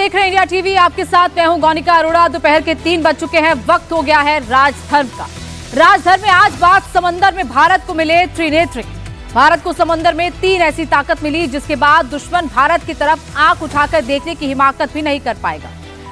देख रहे हैं इंडिया टीवी। आपके साथ मैं हूं गौनिका अरोड़ा। दोपहर के 3 बज चुके हैं। वक्त हो गया है राजधर्म का। राजधर्म में आज बात समंदर में भारत को मिले त्रिनेत्र की। भारत को समंदर में 3 ऐसी ताकत मिली जिसके बाद दुश्मन भारत की तरफ आंख उठाकर देखने की हिमाकत भी नहीं कर पाएगा।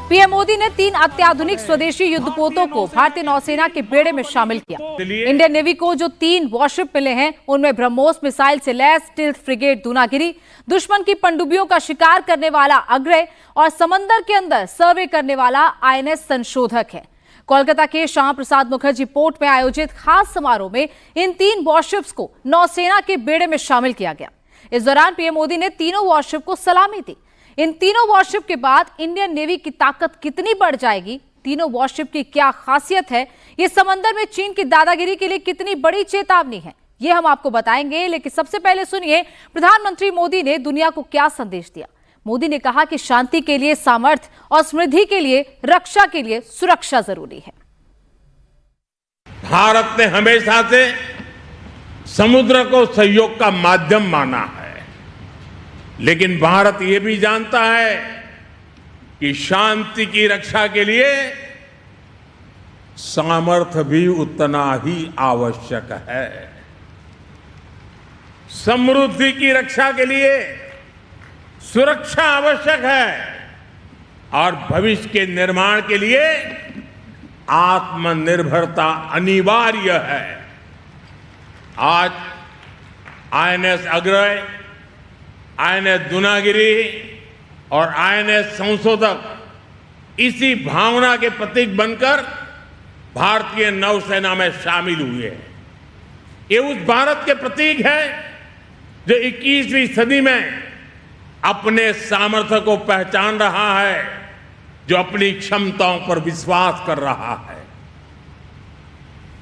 पीएम मोदी ने 3 अत्याधुनिक स्वदेशी युद्धपोतों को भारतीय नौसेना के बेड़े में शामिल किया। इंडियन नेवी को जो 3 वॉरशिप मिले हैं उनमें ब्रह्मोस मिसाइल से लैस स्टील्थ फ्रिगेट दूनागिरी, दुश्मन की पनडुब्बियों का शिकार करने वाला अग्रय और समंदर के अंदर सर्वे करने वाला आईएनएस संशोधक है। कोलकाता के श्यामा प्रसाद मुखर्जी पोर्ट में आयोजित खास समारोह में इन 3 वॉरशिप्स को नौसेना के बेड़े में शामिल किया गया। इस दौरान पीएम मोदी ने तीनों वॉरशिप को सलामी दी। इन तीनों वॉरशिप के बाद इंडियन नेवी की ताकत कितनी बढ़ जाएगी, तीनों वॉरशिप की क्या खासियत है, ये समंदर में चीन की दादागिरी के लिए कितनी बड़ी चेतावनी है, ये हम आपको बताएंगे। लेकिन सबसे पहले सुनिए प्रधानमंत्री मोदी ने दुनिया को क्या संदेश दिया। मोदी ने कहा कि शांति के लिए सामर्थ्य और समृद्धि के लिए रक्षा के लिए सुरक्षा जरूरी है। भारत ने हमेशा से समुद्र को सहयोग का माध्यम माना है, लेकिन भारत ये भी जानता है कि शांति की रक्षा के लिए सामर्थ्य भी उतना ही आवश्यक है। समृद्धि की रक्षा के लिए सुरक्षा आवश्यक है और भविष्य के निर्माण के लिए आत्मनिर्भरता अनिवार्य है। आज आईएनएस अग्रय, आईएनएस दूनागिरी और आईएनएस संशोधक इसी भावना के प्रतीक बनकर भारतीय नौसेना में शामिल हुए हैं। ये उस भारत के प्रतीक है जो 21वीं सदी में अपने सामर्थ्य को पहचान रहा है, जो अपनी क्षमताओं पर विश्वास कर रहा है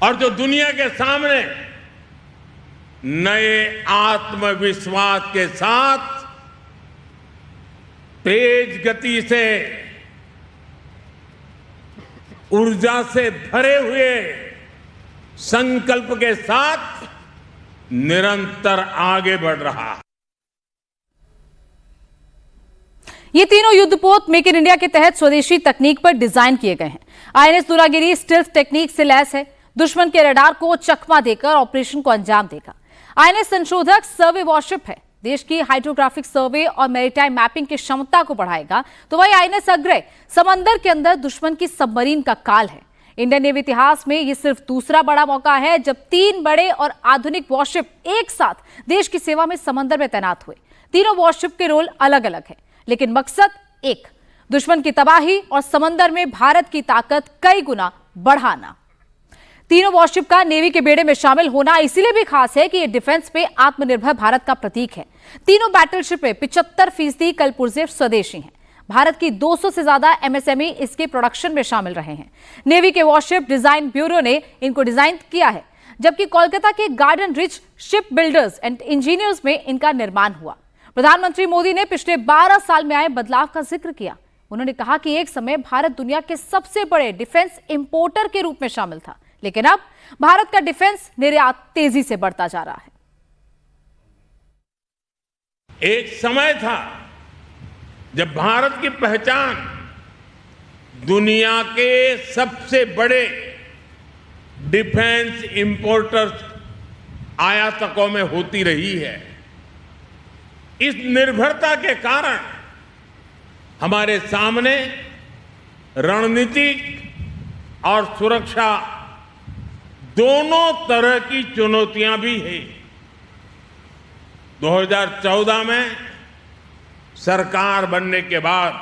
और जो दुनिया के सामने नए आत्मविश्वास के साथ तेज गति से ऊर्जा से भरे हुए संकल्प के साथ निरंतर आगे बढ़ रहा है। ये तीनों युद्धपोत मेक इन इंडिया के तहत स्वदेशी तकनीक पर डिजाइन किए गए हैं। आईएनएस दूनागिरी स्टील्थ टेक्निक से लैस है, दुश्मन के रडार को चकमा देकर ऑपरेशन को अंजाम देगा। आईएनएस संशोधक सर्वे वॉरशिप है, देश की हाइड्रोग्राफिक सर्वे और मैरीटाइम मैपिंग की क्षमता को बढ़ाएगा। तो वही आईएनएस अग्रय समंदर के अंदर दुश्मन की सबमरीन का काल है। इंडियन नेवी इतिहास में यह सिर्फ दूसरा बड़ा मौका है जब 3 बड़े और आधुनिक वॉरशिप एक साथ देश की सेवा में समंदर में तैनात हुए। तीनों वॉरशिप के रोल अलग अलग है, लेकिन मकसद एक, दुश्मन की तबाही और समंदर में भारत की ताकत कई गुना बढ़ाना। तीनों वॉरशिप का नेवी के बेड़े में शामिल होना इसीलिए भी खास है कि ये डिफेंस पे आत्मनिर्भर भारत का प्रतीक है। तीनों बैटलशिप में 75% कल पुर्जे स्वदेशी हैं। भारत की 200 से ज्यादा एमएसएमई इसके प्रोडक्शन में शामिल रहे हैं। नेवी के वॉरशिप डिजाइन ब्यूरो ने इनको डिजाइन किया है, जबकि कोलकाता के garden rich ship builders and engineers में इनका निर्माण हुआ। प्रधानमंत्री मोदी ने पिछले 12 साल में आए बदलाव का जिक्र किया। उन्होंने कहा कि एक समय भारत दुनिया के सबसे बड़े डिफेंस इंपोर्टर के रूप में शामिल था, लेकिन अब भारत का डिफेंस निर्यात तेजी से बढ़ता जा रहा है। एक समय था जब भारत की पहचान दुनिया के सबसे बड़े डिफेंस इंपोर्टर्स आयातकों में होती रही है। इस निर्भरता के कारण हमारे सामने रणनीतिक और सुरक्षा दोनों तरह की चुनौतियां भी हैं। 2014 में सरकार बनने के बाद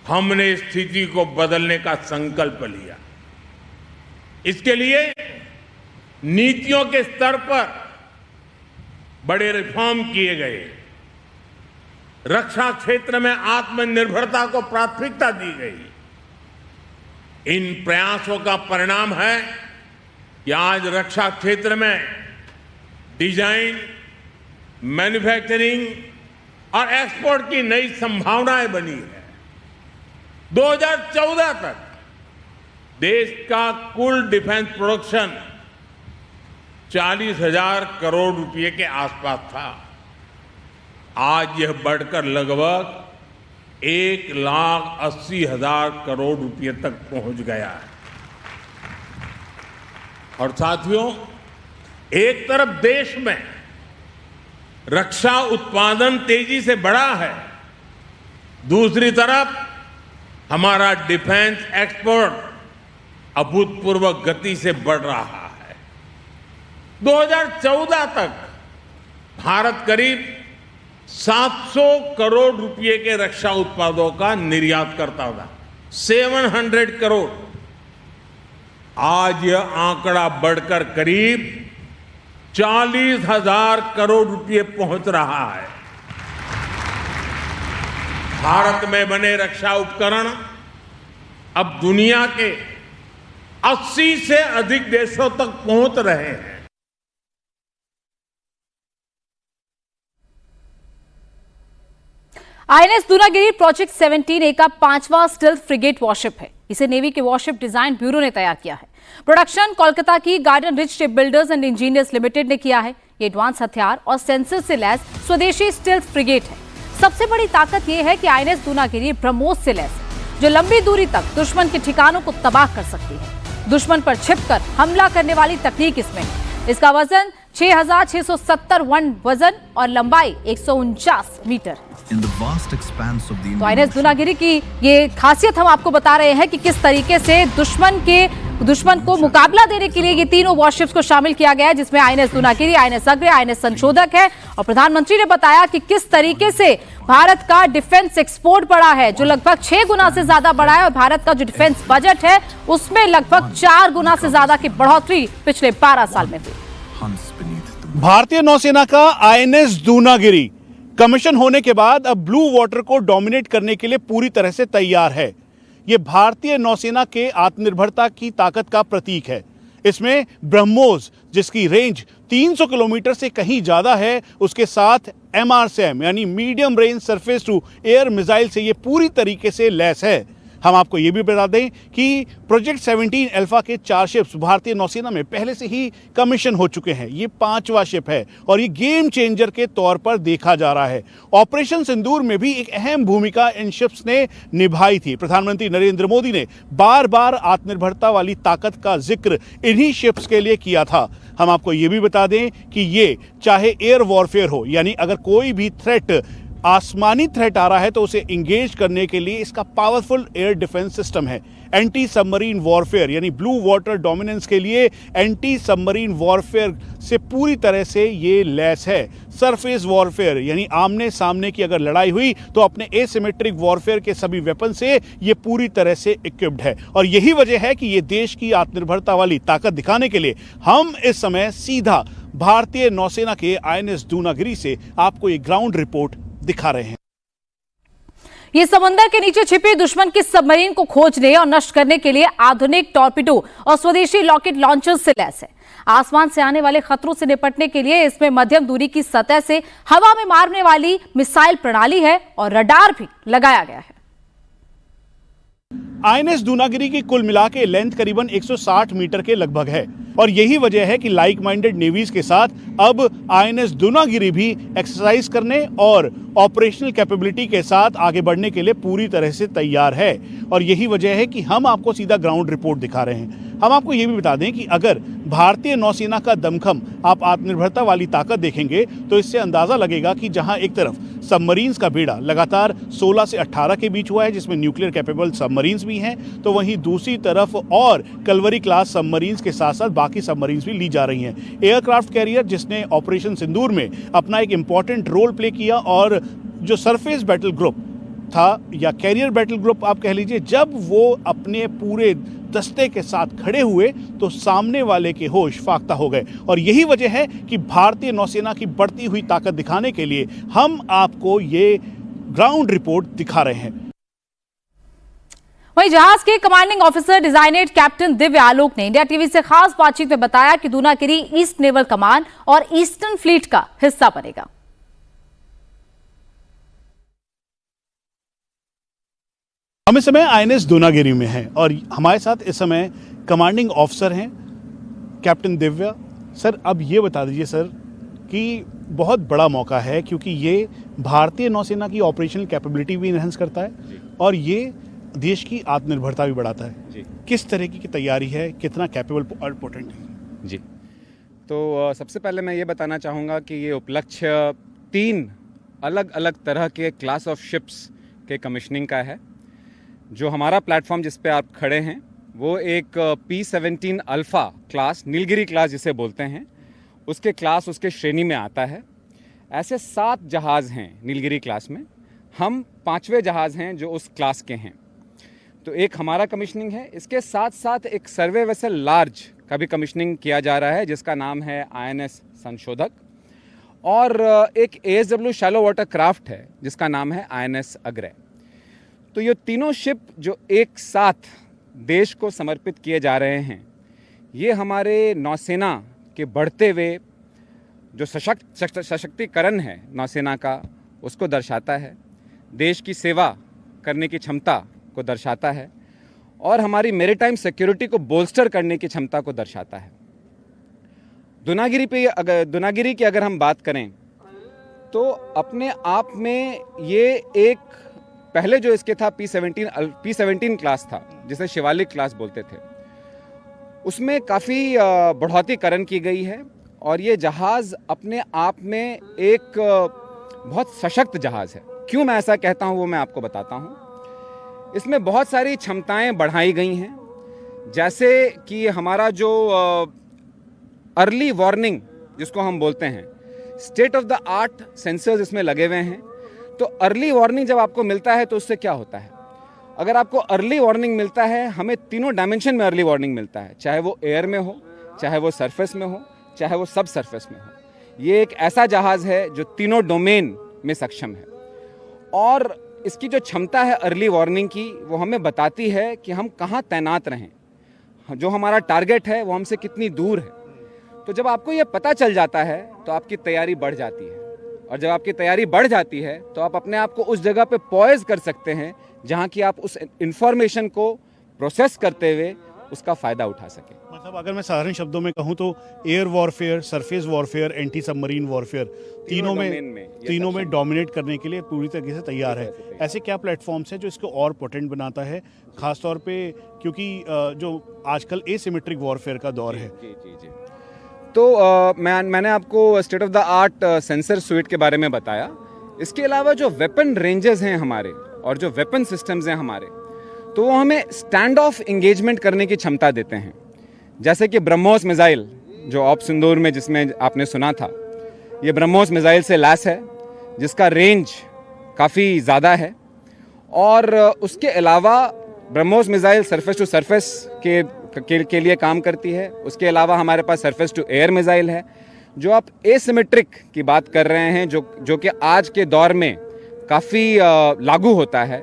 हमने स्थिति को बदलने का संकल्प लिया। इसके लिए नीतियों के स्तर पर बड़े रिफॉर्म किए गए। रक्षा क्षेत्र में आत्मनिर्भरता को प्राथमिकता दी गई। इन प्रयासों का परिणाम है कि आज रक्षा क्षेत्र में डिजाइन, मैन्युफैक्चरिंग और एक्सपोर्ट की नई संभावनाएं बनी है। 2014 तक देश का कुल डिफेंस प्रोडक्शन 40,000 करोड़ रुपए के आसपास था। आज यह बढ़कर लगभग 1,80,000 करोड़ रुपए तक पहुंच गया है। और साथियों, एक तरफ देश में रक्षा उत्पादन तेजी से बढ़ा है, दूसरी तरफ हमारा डिफेंस एक्सपोर्ट अभूतपूर्व गति से बढ़ रहा है। 2014 तक भारत करीब 700 करोड़ रुपए के रक्षा उत्पादों का निर्यात करता था, 700 करोड़। आज यह आंकड़ा बढ़कर करीब 40,000 करोड़ रुपए पहुंच रहा है। भारत में बने रक्षा उपकरण अब दुनिया के 80 से अधिक देशों तक पहुंच रहे हैं। आईएनएस दूनागिरी प्रोजेक्ट 17A का 5वां स्टिल्थ फ्रिगेट वॉरशिप है। इसे नेवी के वॉरशिप डिजाइन ब्यूरो ने तैयार किया है। प्रोडक्शन कोलकाता की garden rich ship builders and engineers limited ने किया है। ये एडवांस हथियार और सेंसर से लैस स्वदेशी स्टिल्थ फ्रिगेट है। सबसे बड़ी ताकत यह है कि आईएनएस दूनागिरी ब्रह्मोस से लैस है, जो लंबी दूरी तक दुश्मन के ठिकानों को तबाह कर सकती है। दुश्मन पर छिपकर हमला करने वाली तकनीक इसमें है। इसका वजन 6,670 वजन और लंबाई 149 मीटर है। तो आईएनएस दूनागिरी की ये खासियत हम आपको बता रहे हैं कि किस तरीके से दुश्मन को मुकाबला देने के लिए ये तीनों वॉरशिप्स को शामिल किया गया है, जिसमें INS Dunagiri, INS Agray, INS संशोधक है। और प्रधानमंत्री ने बताया कि किस तरीके से भारत का डिफेंस एक्सपोर्ट बढ़ा है, जो लगभग 6 गुना से ज्यादा बढ़ा है। और भारत का जो डिफेंस बजट है उसमें लगभग 4 गुना से ज्यादा की बढ़ोतरी पिछले 12 साल में हुई। भारतीय नौसेना का आईएनएस दूनागिरी कमीशन होने के बाद अब ब्लू वाटर को डोमिनेट करने के लिए पूरी तरह से तैयार है। यह भारतीय नौसेना के आत्मनिर्भरता की ताकत का प्रतीक है। इसमें ब्रह्मोस, जिसकी रेंज 300 किलोमीटर से कहीं ज्यादा है, उसके साथ MRSAM यानी medium range surface to air missile से यह पूरी तरीके से लैस है। हम आपको यह भी बता दें कि प्रोजेक्ट 17 अल्फा के 4 शिप्स भारतीय नौसेना में पहले से ही कमीशन हो चुके हैं। ये 5वां शिप है और ये गेम चेंजर के तौर पर देखा जा रहा है। ऑपरेशन सिंदूर में भी एक अहम भूमिका इन शिप्स ने निभाई थी। प्रधानमंत्री नरेंद्र मोदी ने बार बार आत्मनिर्भरता वाली ताकत का जिक्र इन्हीं शिप्स के लिए किया था। हम आपको ये भी बता दें कि ये चाहे एयर वॉरफेयर हो, यानी अगर कोई भी थ्रेट, आसमानी थ्रेट आ रहा है तो उसे इंगेज करने के लिए इसका पावरफुल एयर डिफेंस सिस्टम है। एंटी सबमरीन वॉरफेयर यानी ब्लू वाटर डोमिनेंस के लिए एंटी सबमरीन वॉरफेयर से पूरी तरह से ये लैस है। सरफेस वॉरफेयर यानी आमने सामने की अगर लड़ाई हुई तो अपने एसिमेट्रिक वॉरफेयर के सभी वेपन से ये पूरी तरह से इक्विप्ड है। और यही वजह है कि ये देश की आत्मनिर्भरता वाली ताकत दिखाने के लिए हम इस समय सीधा भारतीय नौसेना के आईएनएस दूनागिरी से आपको ये ग्राउंड रिपोर्ट दिखा रहे हैं। ये समंदर के नीचे छिपे दुश्मन की सबमरीन को खोजने और नष्ट करने के लिए आधुनिक टॉर्पिडो और स्वदेशी रॉकेट लॉन्चर्स से लैस है। आसमान से आने वाले खतरों से निपटने के लिए इसमें मध्यम दूरी की सतह से हवा में मारने वाली मिसाइल प्रणाली है और रडार भी लगाया गया है। आईएनएस दूनागिरी की कुल मिला के लेंथ करीबन 160 मीटर के लगभग है और यही वजह है कि लाइक माइंडेड नेवीज के साथ अब आईएनएस दूनागिरी भी एक्सरसाइज करने और ऑपरेशनल कैपेबिलिटी के साथ आगे बढ़ने के लिए पूरी तरह से तैयार है। और यही वजह है कि हम आपको सीधा ग्राउंड रिपोर्ट दिखा रहे हैं। हम आपको ये भी बता दें कि अगर भारतीय नौसेना का दमखम, आप आत्मनिर्भरता वाली ताकत देखेंगे तो इससे अंदाजा लगेगा कि जहां एक तरफ सबमरीन्स का बेड़ा लगातार 16 से 18 के बीच हुआ है, जिसमें न्यूक्लियर कैपेबल सबमरीन्स भी हैं, तो वहीं दूसरी तरफ और कलवरी क्लास सबमरीन्स के साथ साथ बाकी सबमरीन्स भी ली जा रही हैं। एयरक्राफ्ट कैरियर, जिसने ऑपरेशन सिंदूर में अपना एक इंपॉर्टेंट रोल प्ले किया, और जो सरफेस बैटल ग्रुप था या कैरियर बैटल ग्रुप आप कह लीजिए, जब वो अपने पूरे दस्ते के साथ खड़े हुए तो सामने वाले के होश फाख्ता हो गए। और यही वजह है कि भारतीय नौसेना की बढ़ती हुई ताकत दिखाने के लिए हम आपको ये ग्राउंड रिपोर्ट दिखा रहे हैं। वहीं जहाज के कमांडिंग ऑफिसर डिजाइनेट कैप्टन दिव्य आलोक ने इंडिया टीवी से खास बातचीत में बताया कि दूनागिरी ईस्ट नेवल कमान और ईस्टर्न फ्लीट का हिस्सा बनेगा। हम इस समय आईएनएस दूनागिरी में हैं और हमारे साथ इस समय कमांडिंग ऑफिसर हैं कैप्टन दिव्या। सर, अब ये बता दीजिए सर कि बहुत बड़ा मौका है, क्योंकि ये भारतीय नौसेना की ऑपरेशनल कैपेबिलिटी भी इन्हेंस करता है और ये देश की आत्मनिर्भरता भी बढ़ाता है। जी। किस तरह की तैयारी है, कितना कैपेबल और पोटेंट है? जी, तो सबसे पहले मैं ये बताना चाहूँगा कि ये उपलक्ष्य 3 अलग अलग तरह के क्लास ऑफ शिप्स के कमिश्निंग का है। जो हमारा प्लेटफॉर्म जिस पे आप खड़े हैं वो एक P-17 alpha class, Nilgiri class जिसे बोलते हैं, उसके क्लास, उसके श्रेणी में आता है। ऐसे 7 जहाज़ हैं नीलगिरी क्लास में, हम 5वें जहाज़ हैं जो उस क्लास के हैं। तो एक हमारा कमिश्निंग है, इसके साथ साथ एक सर्वे वेसल लार्ज का भी कमिश्निंग किया जा रहा है जिसका नाम है INS संशोधक, और एक ASW शैलो वाटर क्राफ्ट है जिसका नाम है INS अग्रय। तो ये तीनों शिप जो एक साथ देश को समर्पित किए जा रहे हैं, ये हमारे नौसेना के बढ़ते हुए जो सशक्तिकरण है नौसेना का, उसको दर्शाता है, देश की सेवा करने की क्षमता को दर्शाता है और हमारी मैरीटाइम सिक्योरिटी को बोल्स्टर करने की क्षमता को दर्शाता है। दुनागिरी की अगर हम बात करें तो अपने आप में ये एक, पहले जो इसके था P-17 क्लास था जिसे शिवालिक क्लास बोलते थे, उसमें काफ़ी बढ़ोतरीकरण की गई है और ये जहाज़ अपने आप में एक बहुत सशक्त जहाज़ है। क्यों मैं ऐसा कहता हूँ वो मैं आपको बताता हूँ। इसमें बहुत सारी क्षमताएं बढ़ाई गई हैं, जैसे कि हमारा जो अर्ली वार्निंग जिसको हम बोलते हैं, state of the art sensors इसमें लगे हुए हैं। तो अर्ली वार्निंग जब आपको मिलता है तो उससे क्या होता है, अगर आपको अर्ली वार्निंग मिलता है, हमें तीनों डायमेंशन में अर्ली वार्निंग मिलता है, चाहे वो एयर में हो, चाहे वो सरफेस में हो, चाहे वो सब सरफेस में हो। ये एक ऐसा जहाज़ है जो तीनों डोमेन में सक्षम है और इसकी जो क्षमता है अर्ली वार्निंग की, वो हमें बताती है कि हम कहाँ तैनात रहें, जो हमारा टारगेट है वो हमसे कितनी दूर है। तो जब आपको ये पता चल जाता है तो आपकी तैयारी बढ़ जाती है, और जब आपकी तैयारी बढ़ जाती है तो आप अपने आप को उस जगह पे पॉइज कर सकते हैं जहाँ की आप उस इंफॉर्मेशन को प्रोसेस करते हुए उसका फ़ायदा उठा सकें। मतलब अगर मैं साधारण शब्दों में कहूँ तो air warfare, surface warfare, anti submarine warfare, तीनों में डोमिनेट करने के लिए पूरी तरीके से तैयार है। ऐसे क्या प्लेटफॉर्म्स हैं जो इसको और पोटेंट बनाता है, खासतौर पे क्योंकि जो आजकल एसिमेट्रिक वॉरफेयर का दौर है? जी। तो मैंने आपको state of the art sensor sweet के बारे में बताया। इसके अलावा जो वेपन रेंजेस हैं हमारे और जो वेपन सिस्टम्स हैं हमारे, तो वो हमें स्टैंड ऑफ इंगेजमेंट करने की क्षमता देते हैं। जैसे कि ब्रह्मोस मिसाइल जो ऑप सिंदूर में जिसमें आपने सुना था, ये ब्रह्मोस मिसाइल से लैस है जिसका रेंज काफ़ी ज़्यादा है। और उसके अलावा BrahMos missile surface to surface के लिए काम करती है। उसके अलावा हमारे पास सरफेस टू एयर मिसाइल है। जो आप एसिमेट्रिक की बात कर रहे हैं, जो कि आज के दौर में काफ़ी लागू होता है,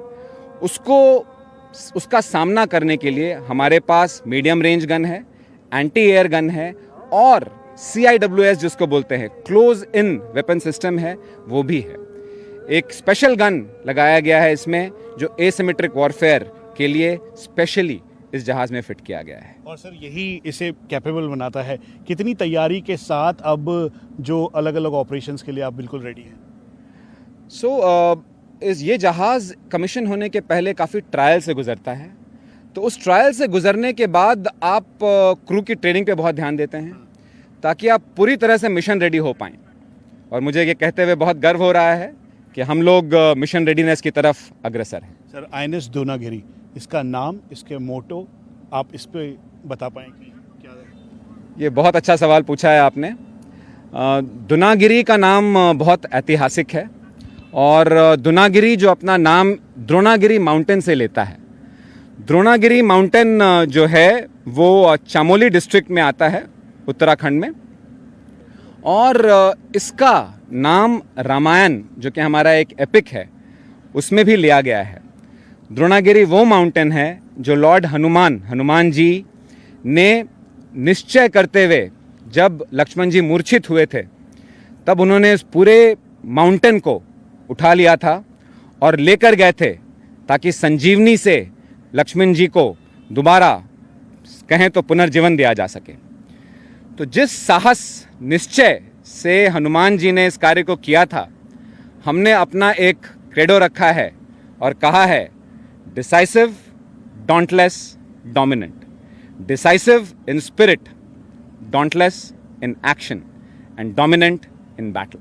उसका सामना करने के लिए हमारे पास मीडियम रेंज गन है, एंटी एयर गन है और CIWS जिसको बोलते हैं क्लोज इन वेपन सिस्टम है, वो भी है। एक स्पेशल गन लगाया गया है इसमें जो एसिमेट्रिक वॉरफेयर के लिए स्पेशली इस जहाज़ में फिट किया गया है। और सर यही इसे कैपेबल बनाता है। कितनी तैयारी के साथ अब जो अलग अलग ऑपरेशंस के लिए आप बिल्कुल रेडी हैं? ये जहाज़ कमीशन होने के पहले काफ़ी ट्रायल से गुजरता है। तो उस ट्रायल से गुजरने के बाद आप क्रू की ट्रेनिंग पे बहुत ध्यान देते हैं ताकि आप पूरी तरह से मिशन रेडी हो पाएँ। और मुझे ये कहते हुए बहुत गर्व हो रहा है कि हम लोग मिशन रेडीनेस की तरफ अग्रसर हैं। सर INS दुनागिरी, इसका नाम, इसके मोटो आप इस पे बता पाएंगे क्या है? ये बहुत अच्छा सवाल पूछा है आपने। दुनागिरी का नाम बहुत ऐतिहासिक है और दुनागिरी जो अपना नाम द्रोणागिरी माउंटेन से लेता है। द्रोणागिरी माउंटेन जो है वो चामोली डिस्ट्रिक्ट में आता है उत्तराखंड में, और इसका नाम रामायण जो कि हमारा एक एपिक है उसमें भी लिया गया है। द्रोणागिरी वो माउंटेन है जो लॉर्ड हनुमान जी ने निश्चय करते हुए, जब लक्ष्मण जी मूर्छित हुए थे, तब उन्होंने इस पूरे माउंटेन को उठा लिया था और लेकर गए थे ताकि संजीवनी से लक्ष्मण जी को दोबारा कहें तो पुनर्जीवन दिया जा सके। तो जिस साहस, निश्चय से हनुमान जी ने इस कार्य को किया था, हमने अपना एक क्रेडो रखा है और कहा है decisive, dauntless, dominant. Decisive in spirit, dauntless in action and dominant in battle.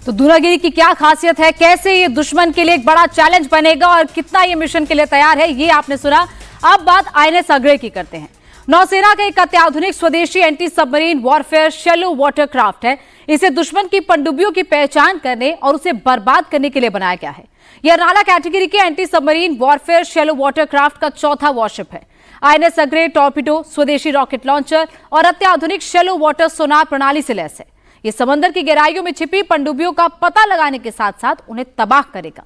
तो दूनागिरी की क्या खासियत है, कैसे ये दुश्मन के लिए एक बड़ा चैलेंज बनेगा और कितना ये मिशन के लिए तैयार है, ये आपने सुना। अब बात आईएनएस अग्रे की करते हैं। नौसेना का एक अत्याधुनिक स्वदेशी anti submarine warfare shallow water craft है। इसे दुश्मन की पनडुब्बियों की पहचान करने और उसे बर्बाद करने के लिए बनाया गया है। यह अर्नाला कैटेगरी के anti submarine warfare shallow water craft का चौथा वॉरशिप है। आईएनएस अग्रे टॉर्पिडो, स्वदेशी रॉकेट लॉन्चर और अत्याधुनिक शैलो वाटर सोनार प्रणाली से लैस है। ये समंदर की गहराइयों में छिपी पनडुब्बियों का पता लगाने के साथ साथ उन्हें तबाह करेगा।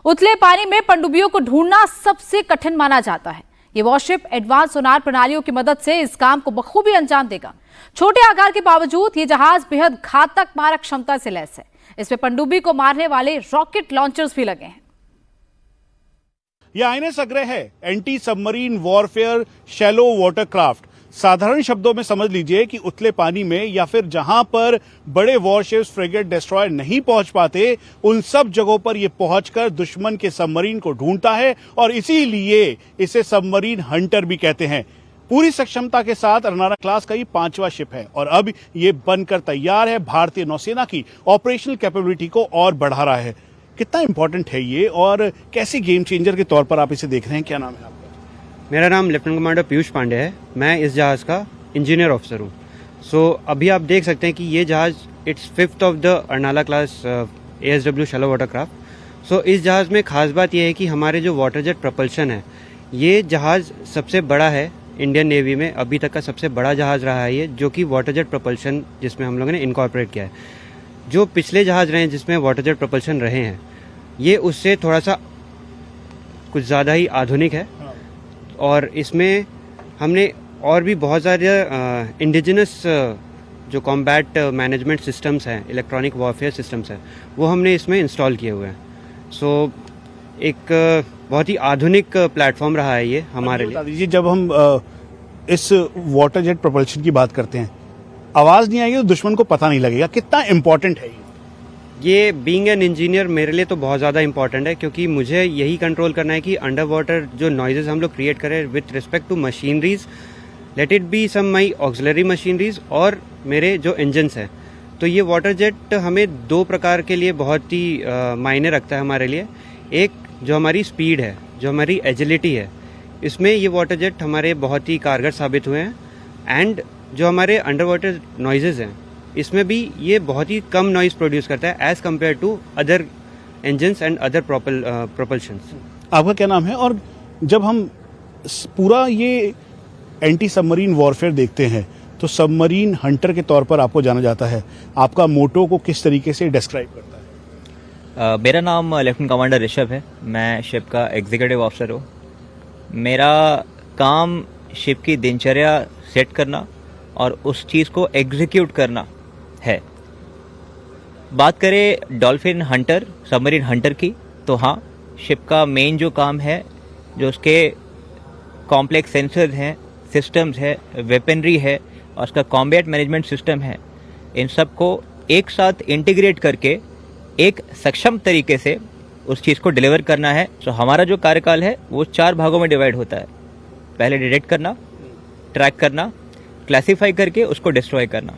उथले पानी में पनडुब्बियों को ढूंढना सबसे कठिन माना जाता है। ये वॉरशिप एडवांस सोनार प्रणालियों की मदद से इस काम को बखूबी अंजाम देगा। छोटे आकार के बावजूद ये जहाज बेहद घातक मारक क्षमता से लैस है। इसमें पनडुब्बी को मारने वाले रॉकेट लॉन्चर्स भी लगे हैं। यह आईएनएस अग्रे है, anti submarine warfare shallow water craft. साधारण शब्दों में समझ लीजिए कि उथले पानी में या फिर जहां पर बड़े वॉरशिप्स, फ्रिगेट, डिस्ट्रॉयर नहीं पहुंच पाते, उन सब जगहों पर यह पहुंचकर दुश्मन के सबमरीन को ढूंढता है और इसीलिए इसे सबमरीन हंटर भी कहते हैं। पूरी सक्षमता के साथ अर्नाला क्लास का ये 5वां शिप है और अब ये बनकर तैयार है। भारतीय नौसेना की ऑपरेशनल कैपेबिलिटी को और बढ़ा रहा है। कितना इंपॉर्टेंट है ये और कैसे गेम चेंजर के तौर पर आप इसे देख रहे हैं? क्या नाम है आपका? मेरा नाम लेफ्टिनेंट कमांडर पीयूष पांडे है। मैं इस जहाज़ का इंजीनियर ऑफिसर हूँ। सो अभी आप देख सकते हैं कि ये जहाज़ it's 5th of the Arnala class ASW shallow water craft. So इस जहाज़ में खास बात यह है कि हमारे जो वाटर जेट प्रपल्शन है, ये जहाज़ सबसे बड़ा है इंडियन नेवी में। अभी तक का सबसे बड़ा जहाज़ रहा है ये, जो कि वाटर जेट प्रपल्शन जिसमें हम लोगों ने इनकॉर्पोरेट किया है। जो पिछले जहाज़ रहे हैं जिसमें वाटर जेट प्रपल्शन रहे हैं, ये उससे थोड़ा सा कुछ ज़्यादा ही आधुनिक है और इसमें हमने और भी बहुत सारे इंडिजिनस जो कॉम्बैट मैनेजमेंट सिस्टम्स हैं, इलेक्ट्रॉनिक वॉरफेयर सिस्टम्स हैं, वो हमने इसमें इंस्टॉल किए हुए हैं। सो एक बहुत ही आधुनिक प्लेटफॉर्म रहा है ये हमारे लिए। बता दीजिए, जब हम इस वाटर जेट प्रोपल्शन की बात करते हैं, आवाज़ नहीं आएगी तो दुश्मन को पता नहीं लगेगा। कितना इंपॉर्टेंट है ये बीइंग एन इंजीनियर मेरे लिए तो बहुत ज़्यादा इंपॉर्टेंट है, क्योंकि मुझे यही कंट्रोल करना है कि अंडर वाटर जो नॉइजेस हम लोग क्रिएट करें with respect to machineries, let it be some my auxiliary machineries और मेरे जो इंजन्स हैं। तो ये वाटर जेट हमें 2 प्रकार के लिए बहुत ही मायने रखता है हमारे लिए। एक जो हमारी स्पीड है, जो हमारी एजिलिटी है, इसमें ये वाटर जेट हमारे बहुत ही कारगर साबित हुए हैं। एंड जो हमारे अंडर वाटर नॉइजेज हैं, इसमें भी ये बहुत ही कम नॉइज प्रोड्यूस करता है as compare to other engines and other propulsions. आपका क्या नाम है? और जब हम पूरा ये एंटी सबमरीन वॉरफेयर देखते हैं तो सबमरीन हंटर के तौर पर आपको जाना जाता है। आपका मोटो को किस तरीके से डिस्क्राइब करता है? मेरा नाम लेफ्टिनेंट कमांडर ऋषभ है। मैं शिप का एग्जीक्यूटिव ऑफिसर हूँ। मेरा काम शिप की दिनचर्या सेट करना और उस चीज़ को एग्जीक्यूट करना है। बात करें डॉल्फिन हंटर, सबमरीन हंटर की, तो हाँ, शिप का मेन जो काम है, जो उसके कॉम्प्लेक्स सेंसर्स हैं, सिस्टम्स है, वेपनरी है और उसका कॉम्बैट मैनेजमेंट सिस्टम है, इन सब को एक साथ इंटीग्रेट करके एक सक्षम तरीके से उस चीज़ को डिलीवर करना है। तो हमारा जो कार्यकाल है वो 4 भागों में डिवाइड होता है। पहले डिटेक्ट करना, ट्रैक करना, क्लासिफाई करके उसको डिस्ट्रॉय करना।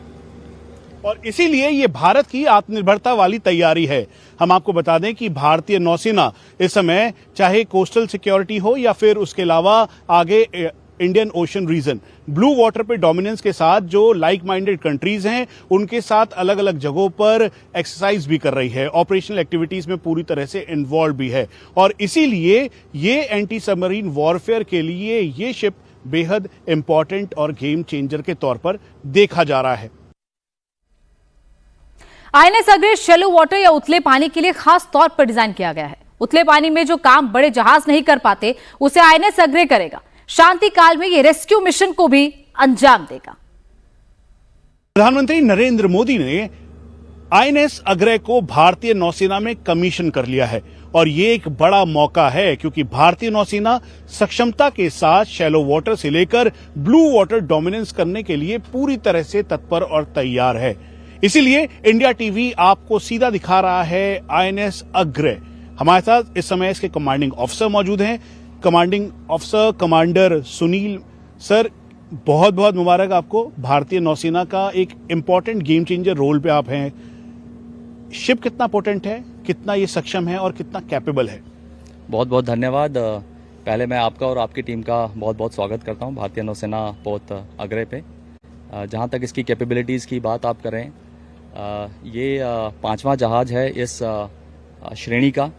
और इसीलिए ये भारत की आत्मनिर्भरता वाली तैयारी है। हम आपको बता दें कि भारतीय नौसेना इस समय चाहे कोस्टल सिक्योरिटी हो या फिर उसके अलावा आगे Indian Ocean region, blue water पे डोमिनेंस के साथ जो लाइक माइंडेड कंट्रीज हैं, उनके साथ अलग अलग जगहों पर एक्सरसाइज भी कर रही है, ऑपरेशनल एक्टिविटीज में पूरी तरह से इन्वॉल्व भी है। और इसीलिए ये एंटी सबमरीन वॉरफेयर के लिए ये शिप बेहद इंपॉर्टेंट और गेम चेंजर के तौर पर देखा जा रहा है। आईएनएस अग्रे शैलो वाटर या उथले पानी के लिए खास तौर पर डिजाइन किया गया है। उथले पानी में जो काम बड़े जहाज नहीं कर पाते, उसे आईएनएस अग्रे करेगा। शांति काल में ये रेस्क्यू मिशन को भी अंजाम देगा। प्रधानमंत्री नरेंद्र मोदी ने आईएनएस अग्रे को भारतीय नौसेना में कमीशन कर लिया है और ये एक बड़ा मौका है क्योंकि भारतीय नौसेना सक्षमता के साथ शैलो वाटर से लेकर ब्लू वाटर डोमिनेंस करने के लिए पूरी तरह से तत्पर और तैयार है। इसीलिए इंडिया टीवी आपको सीधा दिखा रहा है आईएनएस अग्रय। हमारे साथ इस समय इसके कमांडिंग ऑफिसर मौजूद हैं। Commanding officer commander Sunil sir, बहुत बहुत मुबारक आपको। भारतीय नौसेना का एक इंपॉर्टेंट गेम चेंजर रोल पे आप हैं। शिप कितना पोटेंट है, कितना ये सक्षम है और कितना कैपेबल है? बहुत बहुत धन्यवाद। पहले मैं आपका और आपकी टीम का बहुत बहुत स्वागत करता हूं भारतीय नौसेना पोत अग्रय पे। जहां तक इसकी कैपेबिलिटीज़ की बात आप करें, ये 5वां जहाज है इस श्रेणी का।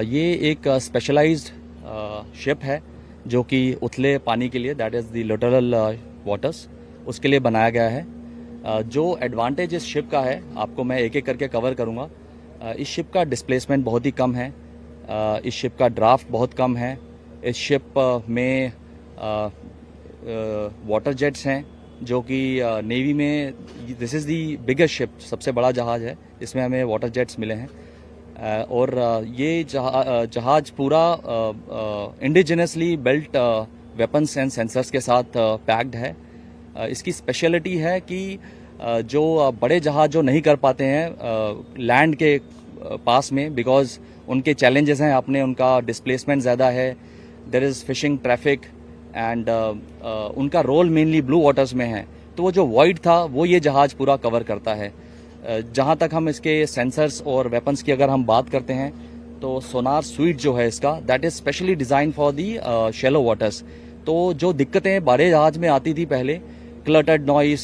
ये एक स्पेशलाइज्ड शिप है जो कि उथले पानी के लिए, that is the literal waters, उसके लिए बनाया गया है। जो एडवांटेज इस शिप का है आपको मैं एक एक करके कवर करूंगा। इस शिप का डिस्प्लेसमेंट बहुत ही कम है, इस शिप का ड्राफ्ट बहुत कम है, इस शिप में वाटर जेट्स हैं जो कि नेवी में this is the biggest ship, सबसे बड़ा जहाज है, इसमें हमें वाटर जेट्स मिले हैं। और ये जहाज पूरा indigenously built weapons and sensors के साथ पैक्ड है। इसकी स्पेशलिटी है कि जो बड़े जहाज जो नहीं कर पाते हैं लैंड के पास में, बिकॉज उनके चैलेंजेस हैं अपने, उनका डिस्प्लेसमेंट ज़्यादा है, there is fishing traffic and उनका रोल मेनली ब्लू वाटर्स में है। तो वो जो वॉइड था वो ये जहाज पूरा कवर करता है। जहाँ तक हम इसके सेंसर्स और वेपन्स की अगर हम बात करते हैं तो सोनार स्वीट जो है इसका, that is specially design for the shallow waters. तो जो दिक्कतें बड़े जहाज में आती थी पहले, cluttered noise,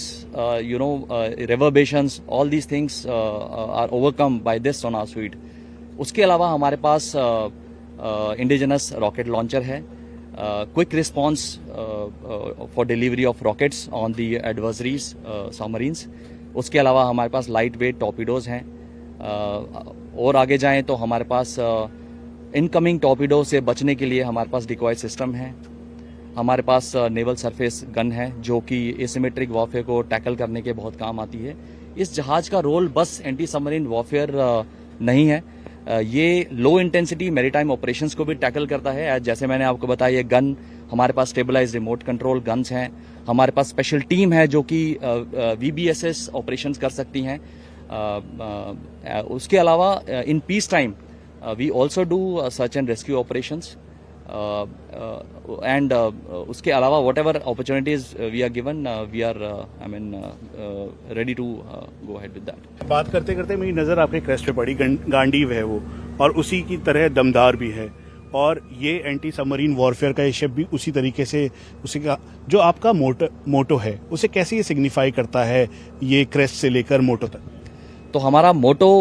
reverberations, all these things are overcome by this sonar suite. उसके अलावा हमारे पास इंडिजिनस रॉकेट लॉन्चर है, quick response for delivery of rockets on the adversaries submarines. उसके अलावा हमारे पास लाइट वेट टॉर्पीडोज हैं। और आगे जाएं तो हमारे पास इनकमिंग टॉर्पीडो से बचने के लिए हमारे पास डिकॉय सिस्टम है। हमारे पास नेवल सरफेस गन है जो कि एसिमेट्रिक वॉरफेयर को टैकल करने के बहुत काम आती है। इस जहाज का रोल बस एंटी सबमरीन वॉरफेयर नहीं है, ये लो इंटेंसिटी मैरीटाइम ऑपरेशंस को भी टैकल करता है। जैसे मैंने आपको बताया, ये गन हमारे पास स्टेबलाइज रिमोट कंट्रोल गन्स हैं। हमारे पास स्पेशल टीम है जो कि VBSS ऑपरेशंस कर सकती हैं। उसके अलावा in peace time we also do search and rescue operations and उसके अलावा whatever opportunities we are given, we are ready to go ahead with that. बात करते करते मेरी नज़र आपके क्रेस्ट पे पड़ी, गांडीव है वो, और उसी की तरह दमदार भी है, और ये एंटी सबमरीन वॉरफेयर का ये शिप भी उसी तरीके से, उसी का जो आपका मोटो है उसे कैसे ये सिग्निफाई करता है, ये क्रेस्ट से लेकर मोटो तक? तो हमारा मोटो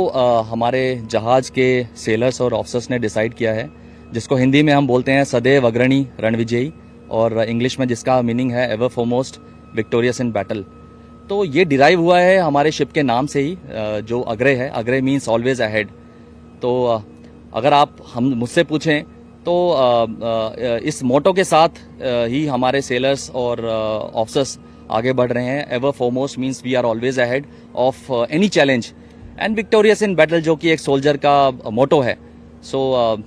हमारे जहाज के सेलर्स और ऑफिसर्स ने डिसाइड किया है, जिसको हिंदी में हम बोलते हैं सदैव अग्रणी रणविजयी, और इंग्लिश में जिसका मीनिंग है ever foremost victorious in battle. तो ये डिराइव हुआ है हमारे शिप के नाम से ही, जो अग्रय है। Agray means always ahead. तो अगर आप हम मुझसे पूछें तो इस मोटो के साथ ही हमारे सेलर्स और ऑफिसर्स आगे बढ़ रहे हैं। Ever foremost means we are always ahead of any challenge, and victorious in battle जो कि एक सोल्जर का मोटो है। So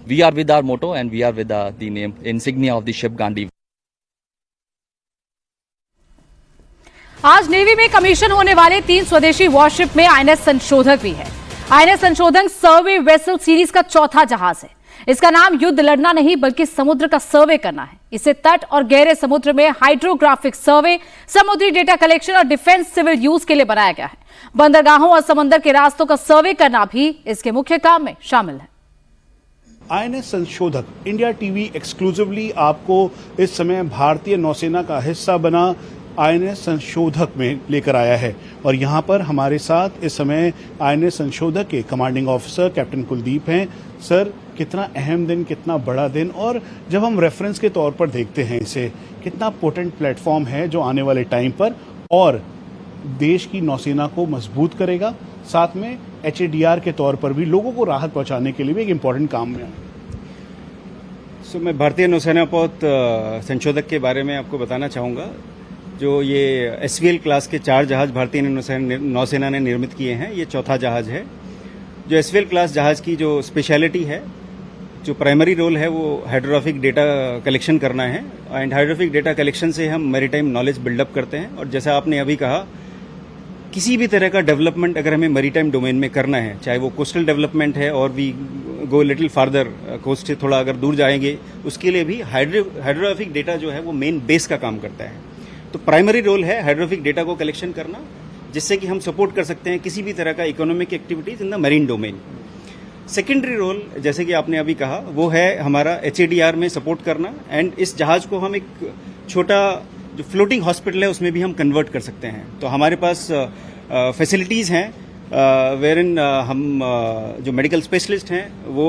we are with our motto and we are with the name insignia of the ship Gandhi. आज navy में commission होने वाले 3 स्वदेशी वॉरशिप में आईएनएस संशोधक भी है। आईएनएस संशोधक सर्वे वेसल सीरीज का चौथा जहाज है। इसका नाम युद्ध लड़ना नहीं बल्कि समुद्र का सर्वे करना है। इसे तट और गहरे समुद्र में हाइड्रोग्राफिक सर्वे, समुद्री डेटा कलेक्शन और डिफेंस सिविल यूज के लिए बनाया गया है। बंदरगाहों और समंदर के रास्तों का सर्वे करना भी इसके मुख्य काम में शामिल है। आईएनएस संशोधक इंडिया टीवी एक्सक्लूसिवली आपको इस समय भारतीय नौसेना का हिस्सा बना आईएनएस संशोधक में लेकर आया है, और यहाँ पर हमारे साथ इस समय आईएनएस संशोधक के कमांडिंग ऑफिसर कैप्टन कुलदीप हैं। सर, कितना अहम दिन, कितना बड़ा दिन, और जब हम रेफरेंस के तौर पर देखते हैं इसे, कितना पोटेंट प्लेटफॉर्म है जो आने वाले टाइम पर और देश की नौसेना को मजबूत करेगा, साथ में HADR के तौर पर भी लोगों को राहत पहुंचाने के लिए भी एक इम्पॉर्टेंट काम में है। मैं भारतीय नौसेना पोत संशोधक के बारे में आपको बताना चाहूँगा। जो ये SVL क्लास के 4 जहाज भारतीय नौसेना ने निर्मित किए हैं, ये चौथा जहाज है। जो SVL क्लास जहाज की जो स्पेशलिटी है जो प्राइमरी रोल है वो हाइड्रोग्राफिक डेटा कलेक्शन करना है एंड हाइड्रोग्राफिक डेटा कलेक्शन से हम मैरीटाइम नॉलेज बिल्डअप करते हैं। और जैसा आपने अभी कहा, किसी भी तरह का डेवलपमेंट अगर हमें मैरीटाइम डोमेन में करना है, चाहे वो कोस्टल डेवलपमेंट है और we go little farther, coast से थोड़ा अगर दूर जाएंगे, उसके लिए भी हाइड्रोग्राफिक डेटा जो है वो मेन बेस का काम करता है। तो प्राइमरी रोल है हाइड्रोग्राफिक डेटा को कलेक्शन करना, जिससे कि हम सपोर्ट कर सकते हैं किसी भी तरह का economic activities in the marine domain. Secondary role, जैसे कि आपने अभी कहा, वो है हमारा HADR में सपोर्ट करना एंड इस जहाज को हम एक छोटा जो फ्लोटिंग हॉस्पिटल है उसमें भी हम कन्वर्ट कर सकते हैं। तो हमारे पास फैसिलिटीज़ हैं वेर इन हम जो मेडिकल स्पेशलिस्ट हैं वो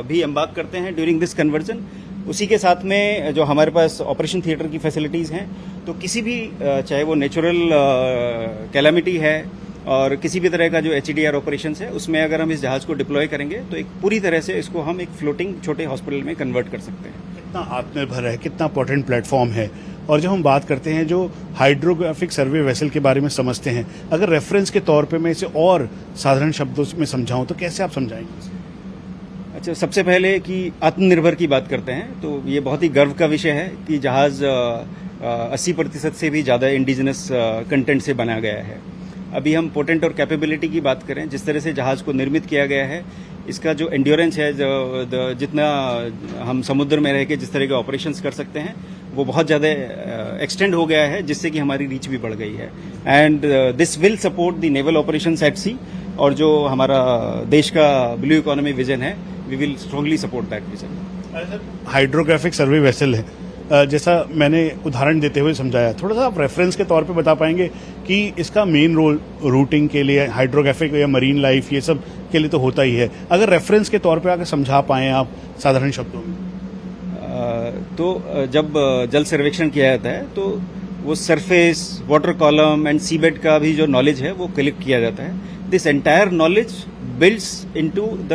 भी एम्बार्क करते हैं ड्यूरिंग दिस कन्वर्जन। उसी के साथ में जो हमारे पास ऑपरेशन थिएटर की फैसिलिटीज़ हैं, तो किसी भी चाहे वो नेचुरल कैलामिटी है और किसी भी तरह का जो HADR ऑपरेशंस है, उसमें अगर हम इस जहाज को डिप्लॉय करेंगे तो एक पूरी तरह से इसको हम एक फ्लोटिंग छोटे हॉस्पिटल में कन्वर्ट कर सकते हैं। कितना आत्मनिर्भर है, कितना पोटेंट प्लेटफॉर्म है। और जब हम बात करते हैं जो हाइड्रोग्राफिक सर्वे वेसल के बारे में समझते हैं, अगर रेफरेंस के तौर पे मैं इसे और साधारण शब्दों में समझाऊं तो कैसे आप समझाएंगे? अच्छा, सबसे पहले कि आत्मनिर्भर की बात करते हैं तो ये बहुत ही गर्व का विषय है कि जहाज 80% से भी ज़्यादा इंडिजिनस कंटेंट से बना गया है। अभी हम पोटेंट और कैपेबिलिटी की बात करें, जिस तरह से जहाज को निर्मित किया गया है, इसका जो एंड्योरेंस है, जितना हम समुद्र में रह के जिस तरह के ऑपरेशंस कर सकते हैं, वो बहुत ज़्यादा एक्सटेंड हो गया है, जिससे कि हमारी रीच भी बढ़ गई है। And this will support the naval operations at sea, और जो हमारा देश का ब्लू इकोनॉमी विजन है, we will strongly support that vision. Hydrographic survey vessel है, जैसा मैंने उदाहरण देते हुए समझाया, थोड़ा सा आप रेफरेंस के तौर पे बता पाएंगे कि इसका मेन रोल रूटिंग के लिए, हाइड्रोग्राफिक या मरीन लाइफ ये सब के लिए तो होता ही है। अगर रेफरेंस के तौर पे अगर समझा पाएं आप साधारण शब्दों में। तो जब जल सर्वेक्षण किया जाता है तो वो surface, water column and seabed का भी जो नॉलेज है वो कलेक्ट किया जाता है। This entire knowledge builds into the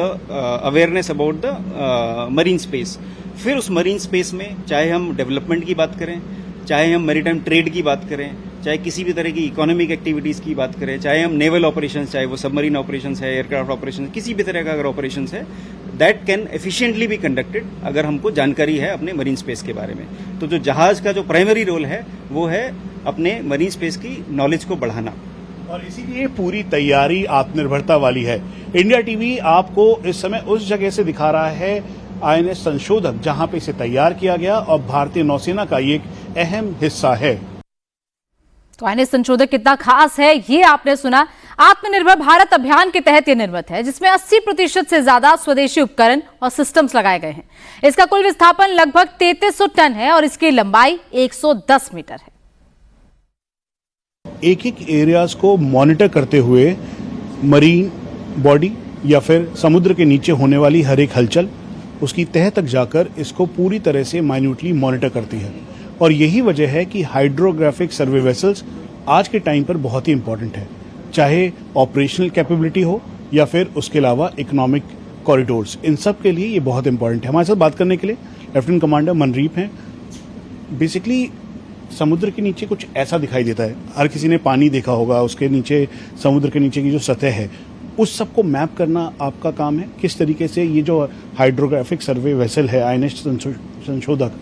awareness about the marine space. फिर उस मरीन स्पेस में चाहे हम डेवलपमेंट की बात करें, चाहे हम मैरीटाइम ट्रेड की बात करें, चाहे किसी भी तरह की इकोनॉमिक एक्टिविटीज़ की बात करें, चाहे हम नेवल ऑपरेशंस, चाहे वो सबमरीन ऑपरेशंस है, एयरक्राफ्ट ऑपरेशंस, किसी भी तरह का अगर ऑपरेशंस है, that can efficiently be conducted अगर हमको जानकारी है अपने मरीन स्पेस के बारे में। तो जो जहाज का जो प्राइमरी रोल है वो है अपने मरीन स्पेस की नॉलेज को बढ़ाना, और इसीलिए पूरी तैयारी आत्मनिर्भरता वाली है। इंडिया टीवी आपको इस समय उस जगह से दिखा रहा है INS संशोधक, जहां पे इसे तैयार किया गया और भारतीय नौसेना का ये एक अहम हिस्सा है। तो INS संशोधक कितना खास है ये आपने सुना। आत्मनिर्भर भारत अभियान के तहत ये निर्मित है, जिसमें 80% से ज्यादा स्वदेशी उपकरण और सिस्टम्स लगाए गए हैं। इसका कुल विस्थापन लगभग 3300 टन है और इसकी लंबाई 110 मीटर है। एक एक एरियाज को मॉनिटर करते हुए मरीन बॉडी या फिर समुद्र के नीचे होने वाली हर एक हलचल, उसकी तह तक जाकर इसको पूरी तरह से माइन्यूटली मॉनिटर करती है। और यही वजह है कि हाइड्रोग्राफिक सर्वे वेसल्स आज के टाइम पर बहुत ही इंपॉर्टेंट है, चाहे ऑपरेशनल कैपेबिलिटी हो या फिर उसके अलावा इकोनॉमिक कॉरिडोर्स, इन सब के लिए ये बहुत इंपॉर्टेंट है। हमारे साथ बात करने के लिए लेफ्टिनेंट कमांडर मनरीप हैं। बेसिकली समुद्र के नीचे कुछ ऐसा दिखाई देता है, हर किसी ने पानी देखा होगा, उसके नीचे समुद्र के नीचे की जो सतह है उस सबको मैप करना आपका काम है। किस तरीके से ये जो हाइड्रोग्राफिक सर्वे वेसल है INS संशोधक,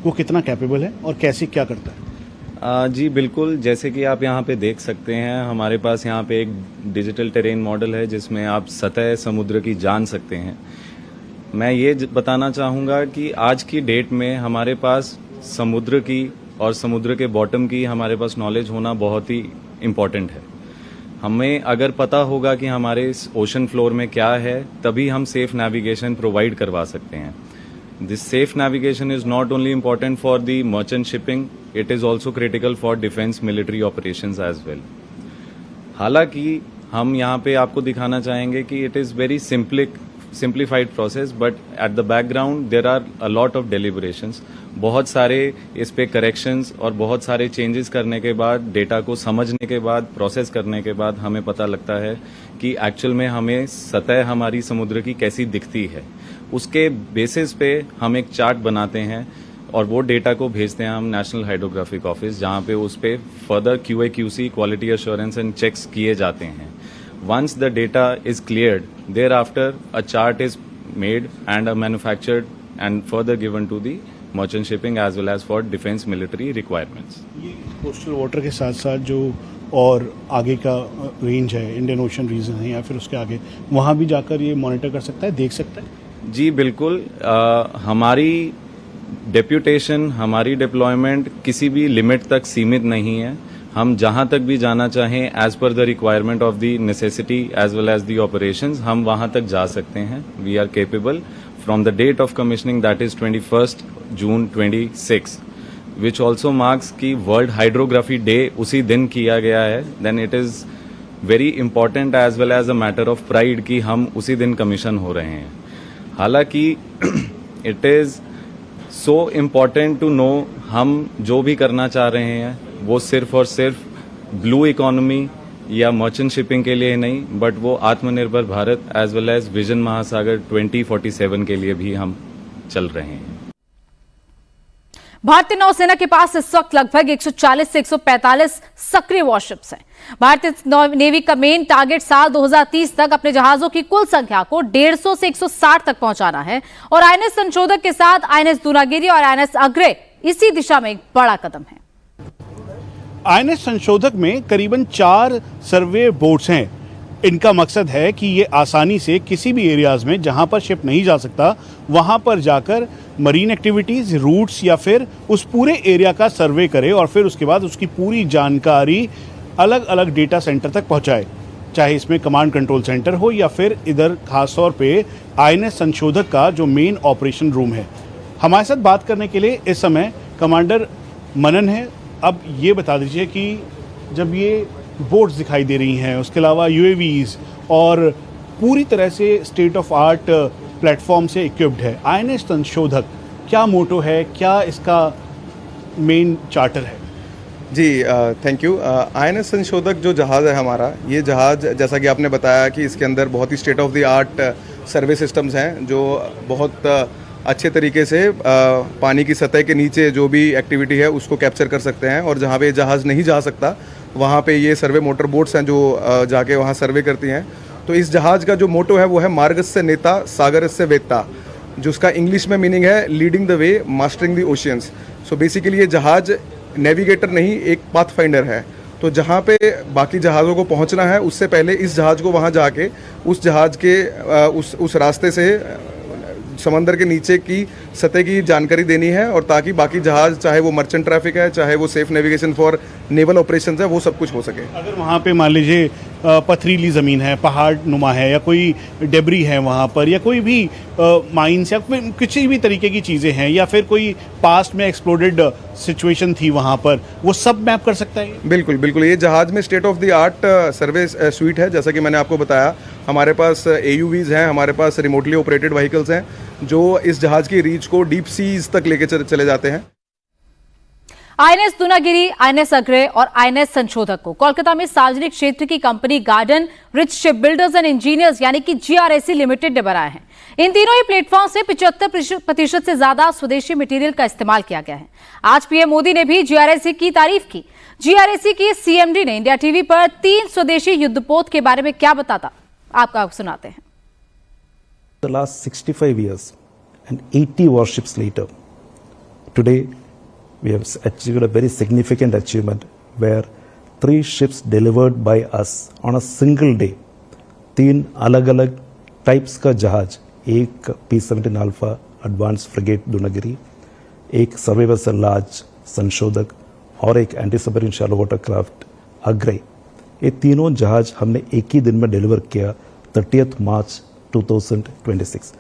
वो कितना कैपेबल है और कैसे क्या करता है? जी बिल्कुल, जैसे कि आप यहाँ पे देख सकते हैं, हमारे पास यहाँ पे एक डिजिटल टेरेन मॉडल है जिसमें आप सतह समुद्र की जान सकते हैं। मैं ये बताना चाहूँगा कि आज की डेट में हमारे पास समुद्र की और समुद्र के बॉटम की हमारे पास नॉलेज होना बहुत ही इम्पॉर्टेंट है। हमें अगर पता होगा कि हमारे इस ओशन फ्लोर में क्या है, तभी हम सेफ नेविगेशन प्रोवाइड करवा सकते हैं। This safe navigation is not only important for the merchant shipping, it is also critical for defence military operations as well. हालांकि हम यहाँ पे आपको दिखाना चाहेंगे कि it is very simplified process, but at the background there are a lot of deliberations। बहुत सारे इस पे करेक्शंस और बहुत सारे चेंजेस करने के बाद, डेटा को समझने के बाद, प्रोसेस करने के बाद हमें पता लगता है कि एक्चुअल में हमें सतह हमारी समुद्र की कैसी दिखती है। उसके बेसिस पे हम एक चार्ट बनाते हैं और वो डेटा को भेजते हैं हम नेशनल हाइड्रोग्राफिक ऑफिस, जहाँ पे उस पे further QA/QC quality assurance and checks किए जाते हैं। Once the data is cleared, thereafter a chart is made and are manufactured and further given to the merchant shipping as well as for defense military requirements. ये coastal water के साथ साथ जो और आगे का रेंज है, इंडियन ओशन रीजन है या फिर उसके आगे, वहाँ भी जाकर ये मॉनिटर कर सकता है, देख सकता है? जी बिल्कुल, हमारी डेप्यूटेशन, हमारी डिप्लॉयमेंट किसी भी लिमिट तक सीमित नहीं है। हम जहां तक भी जाना चाहें as per the requirement of the necessity as well as the operations, हम वहां तक जा सकते हैं। We are capable from the date of commissioning, that is 21 June 26, which also marks की वर्ल्ड हाइड्रोग्राफी डे उसी दिन किया गया है। Then it is very important as well as a matter of pride कि हम उसी दिन कमीशन हो रहे हैं। हालांकि it is so important to know, हम जो भी करना चाह रहे हैं वो सिर्फ और सिर्फ ब्लू इकोनॉमी या मर्चेंट शिपिंग के लिए नहीं, बट वो Aatmanirbhar Bharat as well as vision Mahasagar 2047 के लिए भी हम चल रहे हैं। भारतीय नौसेना के पास इस वक्त लगभग 140 से 145 सक्रिय वॉरशिप्स हैं। भारतीय नेवी का मेन टारगेट साल 2030 तक अपने जहाजों की कुल संख्या को 150 से 160 तक पहुंचाना है और आईएनएस संशोधक के साथ आईएनएस दूनागिरी और आईएनएस अग्रे इसी दिशा में एक बड़ा कदम है। आईएनएस संशोधक में करीबन 4 सर्वे बोट्स हैं। इनका मकसद है कि ये आसानी से किसी भी एरियाज में जहां पर शिप नहीं जा सकता वहां पर जाकर मरीन एक्टिविटीज, रूट्स या फिर उस पूरे एरिया का सर्वे करे और फिर उसके बाद उसकी पूरी जानकारी अलग अलग डेटा सेंटर तक पहुंचाए, चाहे इसमें कमांड कंट्रोल सेंटर हो या फिर इधर खासतौर पे आईएनएस संशोधक का जो मेन ऑपरेशन रूम है। हमारे साथ बात करने के लिए इस समय कमांडर मनन है। अब ये बता दीजिए कि जब ये बोट्स दिखाई दे रही हैं, उसके अलावा यूएवीज और पूरी तरह से स्टेट ऑफ आर्ट प्लेटफॉर्म से इक्विप्ड है, आईएनएस संशोधक क्या मोटो है, क्या इसका मेन चार्टर है? जी थैंक यू। आईएनएस संशोधक जो जहाज़ है हमारा, ये जहाज़ जैसा कि आपने बताया कि इसके अंदर बहुत ही state of the art survey systems हैं जो बहुत अच्छे तरीके से पानी की सतह के नीचे जो भी एक्टिविटी है उसको कैप्चर कर सकते हैं और जहाँ पे जहाज़ नहीं जा सकता वहाँ पे ये सर्वे मोटर बोट्स हैं जो जाके वहाँ सर्वे करती हैं। तो इस जहाज़ का जो मोटो है वो है मार्गस्य नेता सागरस्य वेत्ता, जिसका इंग्लिश में मीनिंग है leading the way mastering the oceans. So basically ये जहाज़ नेविगेटर नहीं, एक पाथ फाइंडर है। तो जहाँ पे बाकी जहाज़ों को पहुँचना है उससे पहले इस जहाज़ को वहाँ जाके उस जहाज़ के उस रास्ते से समंदर के नीचे की सतह की जानकारी देनी है और ताकि बाकी जहाज़, चाहे वो मर्चेंट ट्रैफिक है, चाहे वो safe navigation for naval operations है, वो सब कुछ हो सके। अगर वहाँ पे मान लीजिए पथरीली ज़मीन है, पहाड़ नुमा है या कोई डेब्री है वहाँ पर या कोई भी माइंस या किसी भी तरीके की चीज़ें हैं या फिर कोई पास्ट में एक्सप्लोडेड सिचुएशन थी वहाँ पर, वो सब मैप कर सकता है? बिल्कुल बिल्कुल। ये जहाज़ में state of the art survey sweet है। जैसा कि मैंने आपको बताया, हमारे पास AUVs हैं, हमारे पास रिमोटली ऑपरेटेड व्हीकल्स हैं जो इस जहाज़ की रीच को डीप सीज तक लेके चले जाते हैं। आईएनएस दूनागिरी, आईएनएस अग्रे और आईएनएस संशोधक को कोलकाता में सार्वजनिक क्षेत्र की company garden rich ship builders and engineers यानी कि GRSE लिमिटेड ने बनाए हैं। इन तीनों ही प्लेटफॉर्म से 75% से ज्यादा स्वदेशी मटेरियल का इस्तेमाल किया गया है। आज पीएम मोदी ने भी GRSE की तारीफ की। GRSE की CMD ने इंडिया टीवी पर 3 स्वदेशी युद्धपोत के बारे में क्या बताता, आपको सुनाते हैं। The last 65 years and 80 warships later, today we have achieved a very significant achievement where 3 ships delivered by us on a single day, 3 अलग-अलग टाइप्स का जहाज, एक P-17 alpha advance frigate Dunagiri, एक सर्वाइवल से लार्ज संशोधक और एक anti submarine shallow water craft अग्रे। ये तीनों जहाज हमने एक ही दिन में डिलीवर किया 30 मार्च 2026।